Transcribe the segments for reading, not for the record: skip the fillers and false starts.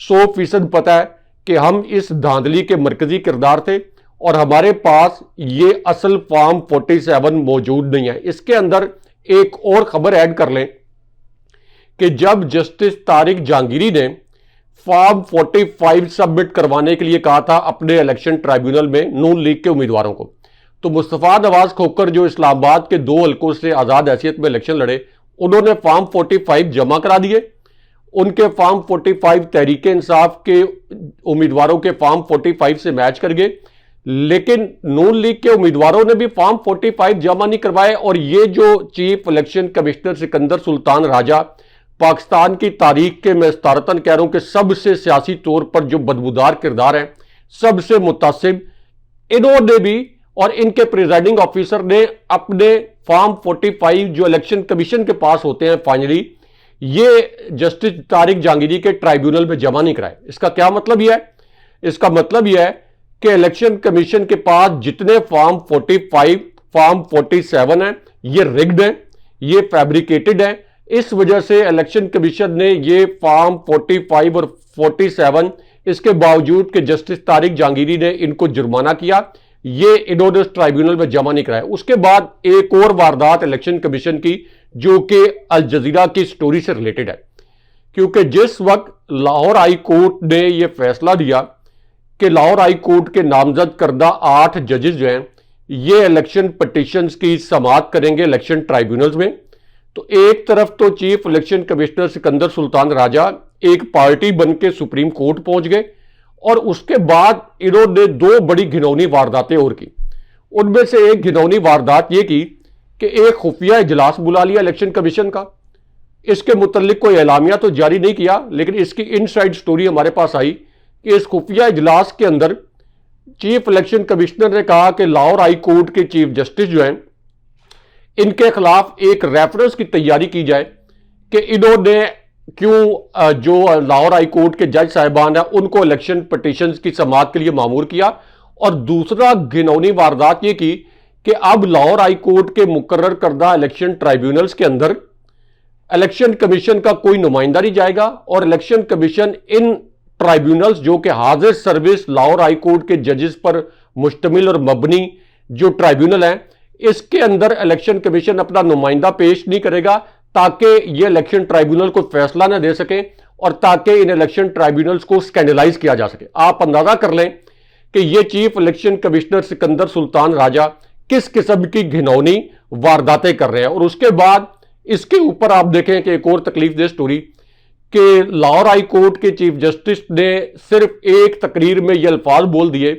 100% پتا ہے کہ ہم اس دھاندلی کے مرکزی کردار تھے اور ہمارے پاس یہ اصل فارم 47 موجود نہیں ہے۔ اس کے اندر ایک اور خبر ایڈ کر لیں کہ جب جسٹس طارق جہانگیری نے فارم 45 سبمٹ کروانے کے لیے کہا تھا اپنے الیکشن ٹرائیبیونل میں نون لیگ کے امیدواروں کو، تو مصطفیٰ نواز کھوکھر جو اسلام آباد کے 2 حلقوں سے آزاد حیثیت میں الیکشن لڑے، انہوں نے فارم 45 جمع کرا دیے۔ ان کے فارم 45 تحریک انصاف کے امیدواروں کے فارم 45 سے میچ کر گئے، لیکن نون لیگ کے امیدواروں نے بھی فارم 45 جمع نہیں کروائے۔ اور یہ جو چیف الیکشن کمشنر سکندر سلطان راجہ پاکستان کی تاریخ کے، میں استارتاً کہہ رہا ہوں کہ سب سے سیاسی طور پر جو بدبودار کردار ہیں، سب سے متعصب، انہوں نے بھی اور ان کے پریزائڈنگ آفیسر نے اپنے فارم 45 جو الیکشن کمیشن کے پاس ہوتے ہیں فائنلی، یہ جسٹس طارق جہانگیری کے ٹرائیبیونل میں جمع نہیں کرائے۔ اس کا کیا مطلب یہ ہے؟ اس کا مطلب یہ ہے کہ الیکشن کمیشن کے پاس جتنے فارم 45 فارم 47 ہیں، یہ رگڈ ہیں، یہ فیبریکیٹڈ ہیں۔ اس وجہ سے الیکشن کمیشن نے یہ فارم 45 اور 47 اس کے باوجود کہ جسٹس طارق جہانگیری نے ان کو جرمانہ کیا، یہ انہوں نے اس ٹرائیبیونل میں جمع نہیں کرایا۔ اس کے بعد ایک اور واردات الیکشن کمیشن کی جو کہ الجزیرہ کی سٹوری سے ریلیٹڈ ہے، کیونکہ جس وقت لاہور ہائی کورٹ نے یہ فیصلہ دیا کہ لاہور ہائی کورٹ کے نامزد کردہ 8 ججز جو ہیں یہ الیکشن پٹیشنز کی سماعت کریں گے الیکشن ٹرائیبیونلز میں، تو ایک طرف تو چیف الیکشن کمشنر سکندر سلطان راجہ ایک پارٹی بن کے سپریم کورٹ پہنچ گئے، اور اس کے بعد انہوں نے 2 بڑی گھنونی وارداتیں اور کی۔ ان میں سے ایک گھنونی واردات یہ کی کہ ایک خفیہ اجلاس بلا لیا الیکشن کمیشن کا۔ اس کے متعلق کوئی اعلامیہ تو جاری نہیں کیا، لیکن اس کی ان سائڈ سٹوری ہمارے پاس آئی کہ اس خفیہ اجلاس کے اندر چیف الیکشن کمشنر نے کہا کہ لاہور ہائی کورٹ کے چیف جسٹس جو ہیں ان کے خلاف ایک ریفرنس کی تیاری کی جائے کہ انہوں نے کیوں جو لاہور ہائی کورٹ کے جج صاحبان ہیں ان کو الیکشن پٹیشنز کی سماعت کے لیے مامور کیا۔ اور دوسرا گھنونی واردات یہ کی کہ اب لاہور ہائی کورٹ کے مقرر کردہ الیکشن ٹرائیبیونلز کے اندر الیکشن کمیشن کا کوئی نمائندہ نہیں جائے گا، اور الیکشن کمیشن ان ٹرائیبیونلز جو کہ حاضر سروس لاہور ہائی کورٹ کے ججز پر مشتمل اور مبنی جو ٹرائیبیونل ہیں، اس کے اندر الیکشن کمیشن اپنا نمائندہ پیش نہیں کرے گا تاکہ یہ الیکشن ٹرائیبیونل کو فیصلہ نہ دے سکیں اور تاکہ ان الیکشن ٹرائیبیونلز کو سکینڈلائز کیا جا سکے۔ آپ اندازہ کر لیں کہ یہ چیف الیکشن کمشنر سکندر سلطان راجہ کس قسم کی گھنونی وارداتیں کر رہے ہیں۔ اور اس کے بعد اس کے اوپر آپ دیکھیں کہ ایک اور تکلیف دہ سٹوری کہ لاہور ہائی کورٹ کے چیف جسٹس نے صرف ایک تقریر میں یہ الفاظ بول دیے،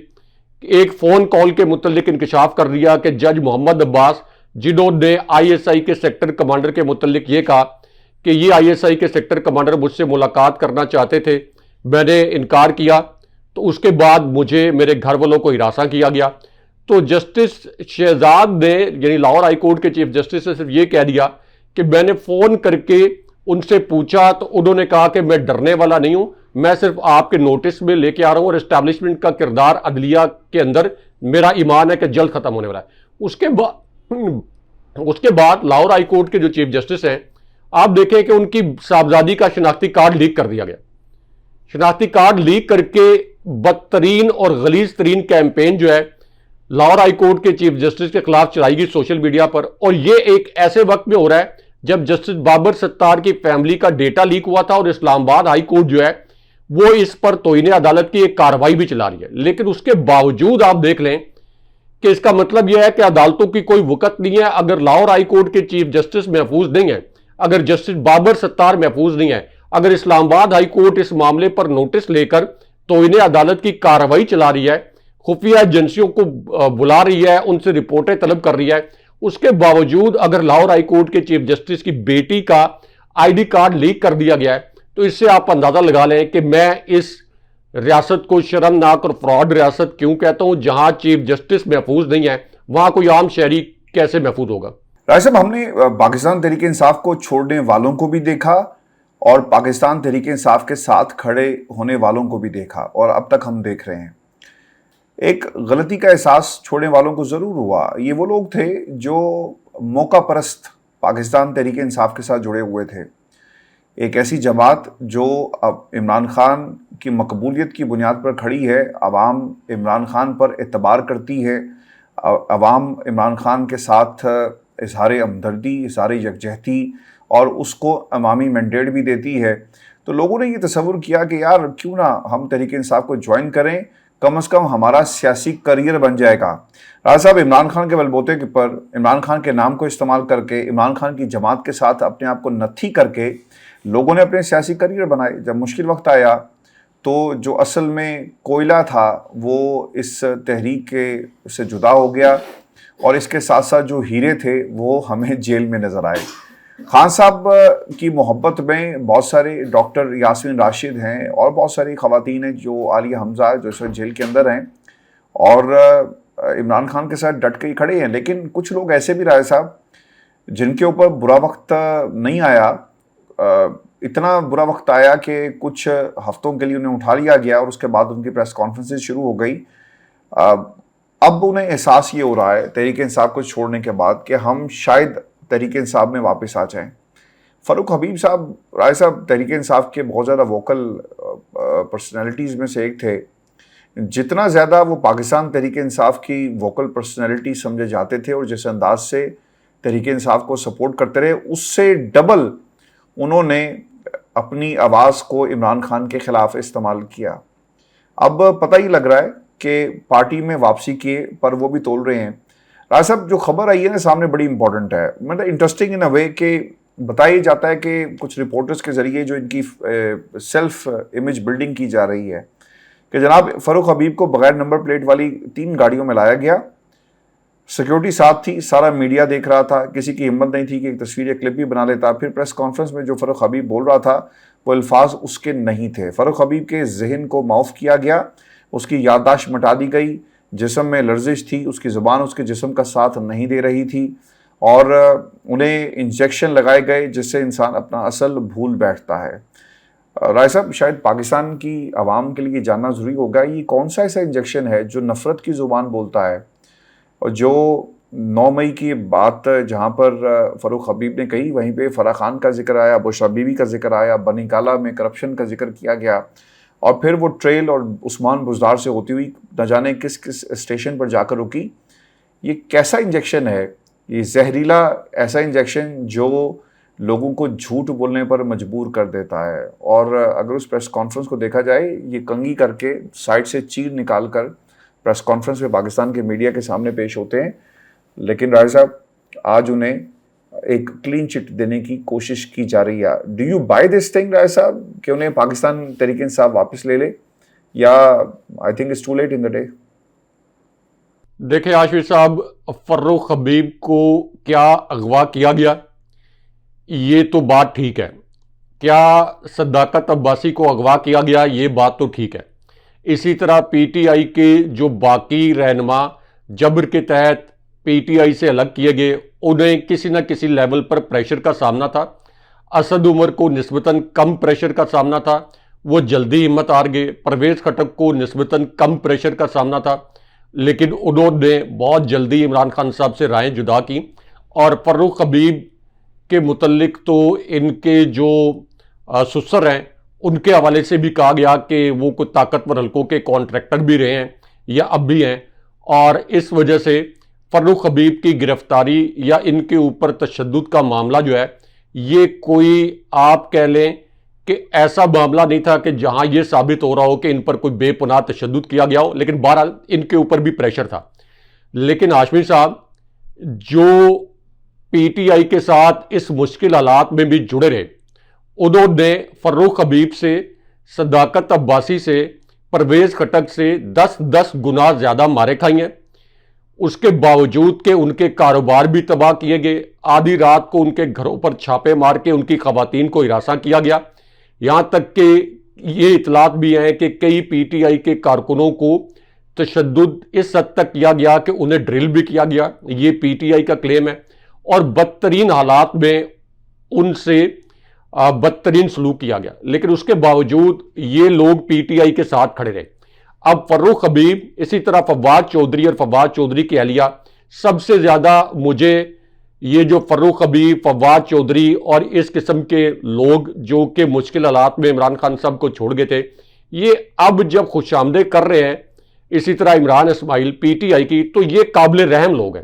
ایک فون کال کے متعلق انکشاف کر دیا کہ جج محمد عباس جنہوں نے آئی ایس آئی کے سیکٹر کمانڈر کے متعلق یہ کہا کہ یہ آئی ایس آئی کے سیکٹر کمانڈر مجھ سے ملاقات کرنا چاہتے تھے، میں نے انکار کیا، تو اس کے بعد مجھے میرے گھر والوں کو ہراساں کیا گیا۔ تو جسٹس شہزاد نے یعنی لاہور ہائی کورٹ کے چیف جسٹس نے صرف یہ کہہ دیا کہ میں نے فون کر کے ان سے پوچھا تو انہوں نے کہا کہ میں ڈرنے والا نہیں ہوں، میں صرف آپ کے نوٹس میں لے کے آ رہا ہوں، اور اسٹیبلشمنٹ کا کردار عدلیہ کے اندر میرا ایمان ہے کہ جلد ختم ہونے والا ہے۔ اس کے بعد لاہور ہائی کورٹ کے جو چیف جسٹس ہیں، آپ دیکھیں کہ ان کی صاحبزادی کا شناختی کارڈ لیک کر دیا گیا۔ شناختی کارڈ لیک کر کے بدترین اور غلیظ ترین کیمپین جو ہے لاہور ہائی کورٹ کے چیف جسٹس کے خلاف چلائی گئی سوشل میڈیا پر، اور یہ ایک ایسے وقت میں ہو رہا ہے جب جسٹس بابر ستار کی فیملی کا ڈیٹا لیک ہوا تھا، اور اسلام آباد ہائی کورٹ جو ہے وہ اس پر توہین عدالت کی ایک کارروائی بھی چلا رہی ہے۔ لیکن اس کے باوجود آپ دیکھ لیں کہ اس کا مطلب یہ ہے کہ عدالتوں کی کوئی وقت نہیں ہے۔ اگر لاہور ہائی کورٹ کے چیف جسٹس محفوظ نہیں ہے، اگر جسٹس بابر ستار محفوظ نہیں ہے، اگر اسلام آباد ہائی کورٹ اس معاملے پر نوٹس لے کر توہین عدالت کی کارروائی چلا رہی ہے، خفیہ ایجنسیوں کو بلا رہی ہے، ان سے رپورٹیں طلب کر رہی ہے، اس کے باوجود اگر لاہور ہائی کورٹ کے چیف جسٹس کی بیٹی کا آئی ڈی کارڈ لیک کر دیا گیا ہے، تو اس سے آپ اندازہ لگا لیں کہ میں اس ریاست کو شرمناک اور فراڈ ریاست کیوں کہتا ہوں۔ جہاں چیف جسٹس محفوظ نہیں ہے، وہاں کوئی عام شہری کیسے محفوظ ہوگا؟ راج صاحب، ہم نے پاکستان تحریک انصاف کو چھوڑنے والوں کو بھی دیکھا اور پاکستان تحریک انصاف کے ساتھ کھڑے ہونے والوں کو بھی دیکھا، اور اب تک ہم دیکھ رہے ہیں۔ ایک غلطی کا احساس چھوڑنے والوں کو ضرور ہوا۔ یہ وہ لوگ تھے جو موقع پرست پاکستان تحریک انصاف کے ساتھ جڑے ہوئے تھے، ایک ایسی جماعت جو اب عمران خان کی مقبولیت کی بنیاد پر کھڑی ہے، عوام عمران خان پر اعتبار کرتی ہے، عوام عمران خان کے ساتھ اظہار ہمدردی، اظہار یکجہتی اور اس کو عوامی مینڈیٹ بھی دیتی ہے، تو لوگوں نے یہ تصور کیا کہ یار کیوں نہ ہم تحریک انصاف کو جوائن کریں، کم از کم ہمارا سیاسی کریئر بن جائے گا۔ راجہ صاحب، عمران خان کے بلبوتے پر، عمران خان کے نام کو استعمال کر کے، عمران خان کی جماعت کے ساتھ اپنے آپ کو نتھی کر کے لوگوں نے اپنے سیاسی کریئر بنائے۔ جب مشکل وقت آیا تو جو اصل میں کوئلہ تھا وہ اس تحریک کے سے جدا ہو گیا، اور اس کے ساتھ ساتھ جو ہیرے تھے وہ ہمیں جیل میں نظر آئے۔ خان صاحب کی محبت میں بہت سارے ڈاکٹر یاسمین راشد ہیں اور بہت ساری خواتین ہیں جو عالیہ حمزہ جو اس وقت جیل کے اندر ہیں اور عمران خان کے ساتھ ڈٹ کے ہی کھڑے ہیں، لیکن کچھ لوگ ایسے بھی رائے صاحب جن کے اوپر برا وقت نہیں آیا، اتنا برا وقت آیا کہ کچھ ہفتوں کے لیے انہیں اٹھا لیا گیا اور اس کے بعد ان کی پریس کانفرنسز شروع ہو گئی۔ اب انہیں احساس یہ ہو رہا ہے تحریک انصاف کو چھوڑنے کے بعد کہ ہم شاید تحریک انصاف میں واپس آ جائیں۔ فاروق حبیب صاحب، رائے صاحب تحریک انصاف کے بہت زیادہ ووکل پرسنالٹیز میں سے ایک تھے، جتنا زیادہ وہ پاکستان تحریک انصاف کی ووکل پرسنالٹی سمجھے جاتے تھے اور جس انداز سے تحریک انصاف کو سپورٹ کرتے رہے، اس سے ڈبل انہوں نے اپنی آواز کو عمران خان کے خلاف استعمال کیا۔ اب پتہ ہی لگ رہا ہے کہ پارٹی میں واپسی کیے پر وہ بھی تول رہے ہیں۔ راج صاحب، جو خبر آئی ہے نا سامنے بڑی امپورٹنٹ ہے، مطلب انٹرسٹنگ ان اے وے کہ بتایا جاتا ہے کہ کچھ رپورٹرز کے ذریعے جو ان کی سیلف امیج بلڈنگ کی جا رہی ہے کہ جناب فاروق حبیب کو بغیر نمبر پلیٹ والی 3 گاڑیوں میں لایا گیا، سیکیورٹی ساتھ تھی، سارا میڈیا دیکھ رہا تھا، کسی کی ہمت نہیں تھی کہ ایک تصویر یا کلپ بھی بنا لیتا۔ پھر پریس کانفرنس میں جو فاروق حبیب بول رہا تھا وہ الفاظ اس کے نہیں تھے۔ فاروق حبیب کے ذہن کو معاف کیا گیا، اس کی یادداشت مٹا دی گئی، جسم میں لرزش تھی، اس کی زبان اس کے جسم کا ساتھ نہیں دے رہی تھی، اور انہیں انجیکشن لگائے گئے جس سے انسان اپنا اصل بھول بیٹھتا ہے۔ رائے صاحب، شاید پاکستان کی عوام کے لیے جاننا ضروری ہوگا یہ کون سا ایسا انجیکشن ہے جو نفرت کی زبان بولتا ہے، اور جو 9 مئی کی بات جہاں پر فاروق حبیب نے کہی وہیں پہ فرح خان کا ذکر آیا، بشرا بیوی کا ذکر آیا، بنی کالا میں کرپشن کا ذکر کیا گیا، اور پھر وہ ٹریل اور عثمان بزدار سے ہوتی ہوئی نہ جانے کس کس اسٹیشن پر جا کر رکی۔ یہ کیسا انجیکشن ہے؟ یہ زہریلا ایسا انجیکشن جو لوگوں کو جھوٹ بولنے پر مجبور کر دیتا ہے، اور اگر اس پریس کانفرنس کو دیکھا جائے یہ کنگھی کر کے سائڈ سے چیر نکال کر پریس کانفرنس میں پاکستان کے میڈیا کے سامنے پیش ہوتے ہیں، لیکن راجہ صاحب آج انہیں ایک کلین چٹ دینے کی کوشش کی جا رہی ہے۔ Do you buy this thing Raja Sahab کہ انہیں پاکستان تحریک انصاف واپس لے لے، یا I think it's too late in the day? دیکھیں عاشق صاحب، فاروق حبیب کو کیا اغوا کیا گیا یہ تو بات ٹھیک ہے، کیا صداقت عباسی کو اغوا کیا گیا یہ بات تو ٹھیک ہے، اسی طرح پی ٹی آئی کے جو باقی رہنما جبر کے تحت پی ٹی آئی سے الگ کیے گئے انہیں کسی نہ کسی لیول پر پریشر کا سامنا تھا۔ اسد عمر کو نسبتاً کم پریشر کا سامنا تھا، وہ جلدی ہمت ہار گئے۔ پرویز خٹک کو نسبتاً کم پریشر کا سامنا تھا، لیکن انہوں نے بہت جلدی عمران خان صاحب سے رائیں جدا کی، اور فاروق حبیب کے متعلق تو ان کے جو سسر ہیں ان کے حوالے سے بھی کہا گیا کہ وہ کوئی طاقتور حلقوں کے کانٹریکٹر بھی رہے ہیں یا اب بھی ہیں، اور اس وجہ سے فاروق حبیب کی گرفتاری یا ان کے اوپر تشدد کا معاملہ جو ہے یہ کوئی آپ کہہ لیں کہ ایسا معاملہ نہیں تھا کہ جہاں یہ ثابت ہو رہا ہو کہ ان پر کوئی بے پناہ تشدد کیا گیا ہو، لیکن بہرحال ان کے اوپر بھی پریشر تھا۔ لیکن ہاشمی صاحب جو پی ٹی آئی کے ساتھ اس مشکل حالات میں بھی جڑے رہے، انہوں نے فاروق حبیب سے، صداقت عباسی سے، پرویز خٹک سے 10 گنا زیادہ مارے کھائی ہیں، اس کے باوجود کہ ان کے کاروبار بھی تباہ کیے گئے، آدھی رات کو ان کے گھروں پر چھاپے مار کے ان کی خواتین کو ہراساں کیا گیا، یہاں تک کہ یہ اطلاعات بھی ہیں کہ کئی پی ٹی آئی کے کارکنوں کو تشدد اس حد تک کیا گیا کہ انہیں ڈرل بھی کیا گیا، یہ پی ٹی آئی کا کلیم ہے، اور بدترین حالات میں ان سے بدترین سلوک کیا گیا، لیکن اس کے باوجود یہ لوگ پی ٹی آئی کے ساتھ کھڑے رہے۔ اب فاروق حبیب، اسی طرح فواد چودھری اور فواد چودھری کی اہلیہ، سب سے زیادہ مجھے یہ جو فروخ حبیب، فواد چودھری اور اس قسم کے لوگ جو کہ مشکل حالات میں عمران خان صاحب کو چھوڑ گئے تھے، یہ اب جب خوش آمدید کر رہے ہیں اسی طرح عمران اسماعیل پی ٹی آئی کی، تو یہ قابل رحم لوگ ہیں.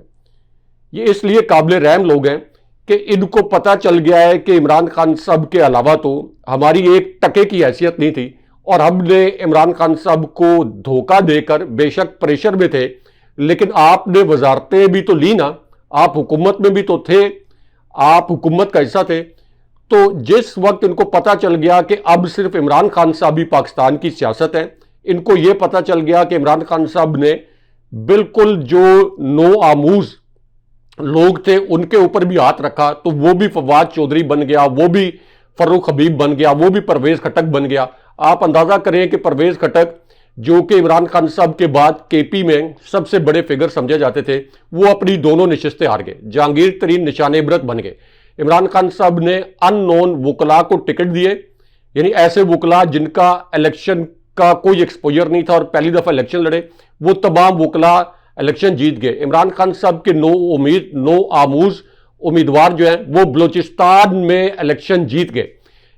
یہ اس لیے قابل رحم لوگ ہیں کہ ان کو پتہ چل گیا ہے کہ عمران خان صاحب کے علاوہ تو ہماری ایک ٹکے کی حیثیت نہیں تھی، اور ہم نے عمران خان صاحب کو دھوکہ دے کر، بے شک پریشر میں تھے لیکن آپ نے وزارتیں بھی تو لی نا، آپ حکومت میں بھی تو تھے، آپ حکومت کا حصہ تھے. تو جس وقت ان کو پتہ چل گیا کہ اب صرف عمران خان صاحب ہی پاکستان کی سیاست ہے، ان کو یہ پتہ چل گیا کہ عمران خان صاحب نے بالکل جو نو آموز لوگ تھے ان کے اوپر بھی ہاتھ رکھا، تو وہ بھی فواد چودھری بن گیا، وہ بھی فروخ حبیب بن گیا، وہ بھی پرویز خٹک بن گیا. آپ اندازہ کریں کہ پرویز خٹک جو کہ عمران خان صاحب کے بعد کے پی میں سب سے بڑے فگر سمجھے جاتے تھے، وہ اپنی دونوں نشستیں ہار گئے، جہانگیر ترین نشان عبرت بن گئے. عمران خان صاحب نے ان نون وکلاء کو ٹکٹ دیے، یعنی ایسے وکلاء جن کا الیکشن کا کوئی ایکسپوجر نہیں تھا اور پہلی دفعہ الیکشن لڑے، وہ تمام وکلاء الیکشن جیت گئے. عمران خان صاحب کے نو آموز امیدوار جو ہیں وہ بلوچستان میں الیکشن جیت گئے.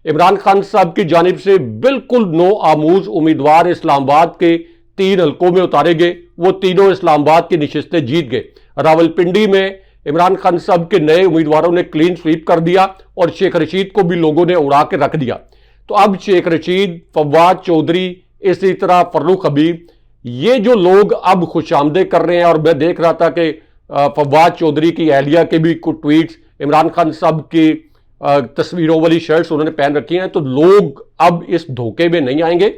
عمران خان صاحب کی جانب سے بالکل نو آموز امیدوار اسلام آباد کے 3 حلقوں میں اتارے گئے، وہ تینوں اسلام آباد کی نشستیں جیت گئے. راولپنڈی میں عمران خان صاحب کے نئے امیدواروں نے کلین سویپ کر دیا اور شیخ رشید کو بھی لوگوں نے اڑا کے رکھ دیا. تو اب شیخ رشید، فواد چودھری، اسی طرح فروخ حبیب، یہ جو لوگ اب خوش آمدید کر رہے ہیں. اور میں دیکھ رہا تھا کہ فواد چودھری کی اہلیہ کے بھی کچھ ٹویٹس، عمران خان صاحب کی تصویروں والی شرٹس انہوں نے پہن رکھی ہیں. تو لوگ اب اس دھوکے میں نہیں آئیں گے،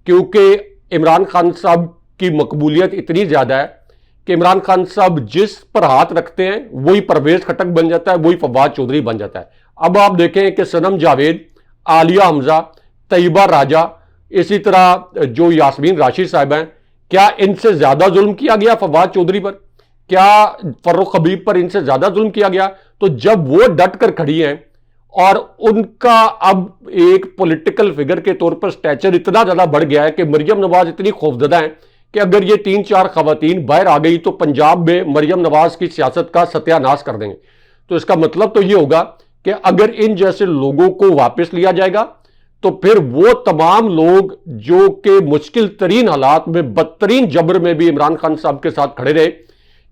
کیونکہ عمران خان صاحب کی مقبولیت اتنی زیادہ ہے کہ عمران خان صاحب جس پر ہاتھ رکھتے ہیں وہی پرویز خٹک بن جاتا ہے، وہی فواد چودھری بن جاتا ہے. اب آپ دیکھیں کہ صنم جاوید، عالیہ حمزہ، طیبہ راجہ، اسی طرح جو یاسمین راشد صاحب ہیں، کیا ان سے زیادہ ظلم کیا گیا فواد چودھری پر؟ کیا فروخ حبیب پر ان سے زیادہ ظلم کیا گیا؟ تو جب وہ ڈٹ کر کھڑی ہیں اور ان کا اب ایک پولیٹیکل فگر کے طور پر سٹیچر اتنا زیادہ بڑھ گیا ہے کہ مریم نواز اتنی خوفزدہ ہیں کہ اگر یہ 3-4 خواتین باہر آ گئی تو پنجاب میں مریم نواز کی سیاست کا ستیہ ناش کر دیں گے. تو اس کا مطلب تو یہ ہوگا کہ اگر ان جیسے لوگوں کو واپس لیا جائے گا تو پھر وہ تمام لوگ جو کہ مشکل ترین حالات میں، بدترین جبر میں بھی عمران خان صاحب کے ساتھ کھڑے رہے،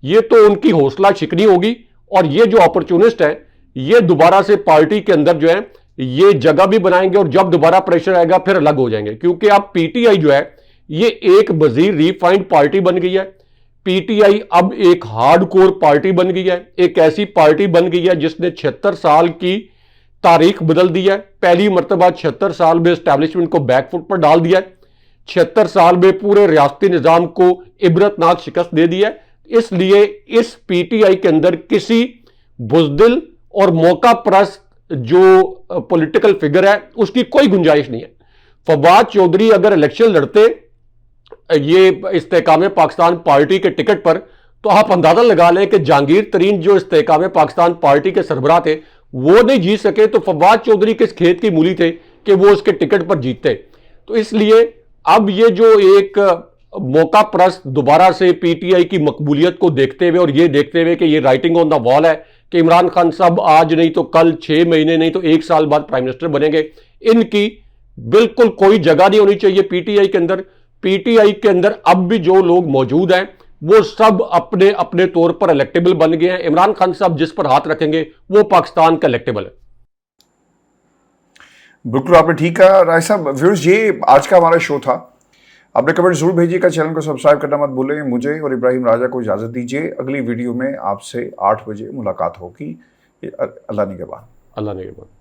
یہ تو ان کی حوصلہ شکنی ہوگی. اور یہ جو اپرچونسٹ ہیں یہ دوبارہ سے پارٹی کے اندر جو ہے یہ جگہ بھی بنائیں گے، اور جب دوبارہ پریشر آئے گا پھر الگ ہو جائیں گے. کیونکہ اب پی ٹی آئی جو ہے یہ ایک وزیر ریفائنڈ پارٹی بن گئی ہے. پی ٹی آئی اب ایک ہارڈ کور پارٹی بن گئی ہے، ایک ایسی پارٹی بن گئی ہے جس نے 76 سال کی تاریخ بدل دی ہے. پہلی مرتبہ 76 سال میں اسٹیبلشمنٹ کو بیک فٹ پر ڈال دیا ہے، 76 سال میں پورے ریاستی نظام کو عبرتناک شکست دے دی ہے. اس لیے اس پی ٹی آئی کے اندر کسی بزدل اور موقع پرست جو پولیٹیکل فگر ہے اس کی کوئی گنجائش نہیں ہے. فواد چودھری اگر الیکشن لڑتے یہ استحکام پاکستان پارٹی کے ٹکٹ پر، تو آپ اندازہ لگا لیں کہ جہانگیر ترین جو استحکام پاکستان پارٹی کے سربراہ تھے وہ نہیں جیت سکے، تو فواد چودھری کس کھیت کی مولی تھے کہ وہ اس کے ٹکٹ پر جیتتے. تو اس لیے اب یہ جو ایک موقع پرست دوبارہ سے پی ٹی آئی کی مقبولیت کو دیکھتے ہوئے اور یہ دیکھتے ہوئے کہ یہ رائٹنگ آن دا وال ہے کہ عمران خان صاحب آج نہیں تو کل، 6 مہینے نہیں تو 1 سال بعد پرائم منسٹر بنیں گے، ان کی بالکل کوئی جگہ نہیں ہونی چاہیے پی ٹی آئی کے اندر. پی ٹی آئی کے اندر اب بھی جو لوگ موجود ہیں وہ سب اپنے اپنے طور پر الیکٹیبل بن گئے ہیں. عمران خان صاحب جس پر ہاتھ رکھیں گے وہ پاکستان کا الیکٹیبل ہے. بالکل آپ نے ٹھیک کہا رائے صاحب. ویورز یہ آج کا ہمارا شو تھا. آپ نے کمنٹ ضرور بھیجیے گا، چینل کو سبسکرائب کرنا مت بھولیں. مجھے اور ابراہیم راجہ کو اجازت دیجیے، اگلی ویڈیو میں آپ سے 8 بجے ملاقات ہوگی. اللہ نگہبان. اللہ نگہبان.